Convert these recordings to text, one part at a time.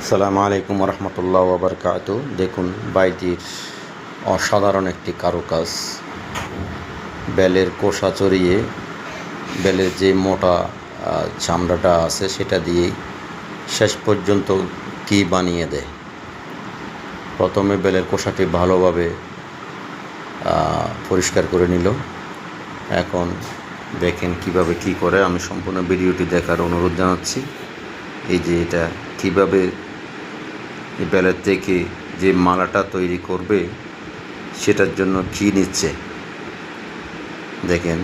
আসসালামু আলাইকুম রহমতুল্লাহ ওবরকাত। দেখুন বাইটির অসাধারণ একটি কারুকাজ। বেলের কোষা চড়িয়ে বেলের যে মোটা চামড়াটা আছে সেটা দিয়েই শেষ পর্যন্ত কি বানিয়ে দেয়। প্রথমে বেলের কোষাটি ভালোভাবে পরিষ্কার করে নিল। এখন দেখেন কিভাবে কি করে। আমি সম্পূর্ণ ভিডিওটি দেখার অনুরোধ জানাচ্ছি। এই যে এটা কিভাবে বেলের থেকে যে মালাটা তৈরি করবে সেটার জন্য কি নিচ্ছে দেখেন।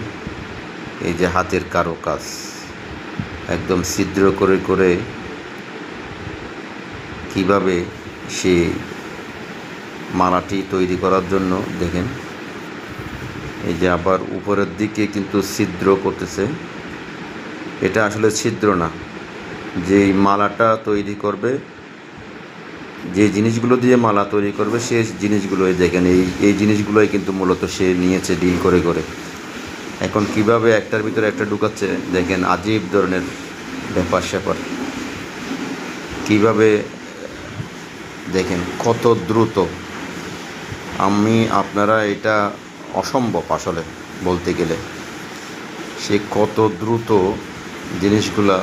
এই যে হাতের কারুকাজ, একদম ছিদ্র করে করে কিভাবে সে মালাটি তৈরি করার জন্য দেখেন। এই যে আবার উপরের দিকে কিন্তু ছিদ্র করতেছে। এটা আসলে ছিদ্র না, যেই মালাটা তৈরি করবে, যে জিনিসগুলো দিয়ে মালা তৈরি করবে সেই জিনিসগুলোই দেখেন। এই জিনিসগুলোই কিন্তু মূলত সে নিয়েছে ডিল করে করে। এখন কিভাবে একটার ভিতরে একটা ঢুকাচ্ছে দেখেন। আজীব ধরনের ব্যাপার স্যাপার। কীভাবে দেখেন কত দ্রুত। আপনারা এটা অসম্ভব আসলে বলতে গেলে। সে কত দ্রুত জিনিসগুলা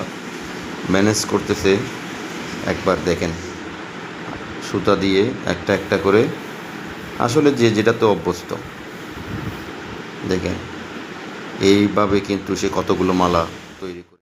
ম্যানেজ করতেছে একবার দেখেন। সুতা দিয়ে একটা একটা করে, আসলে যে যেটাতে অভ্যস্ত দেখেন। এইভাবে কিন্তু সে কতগুলো মালা তৈরি করে।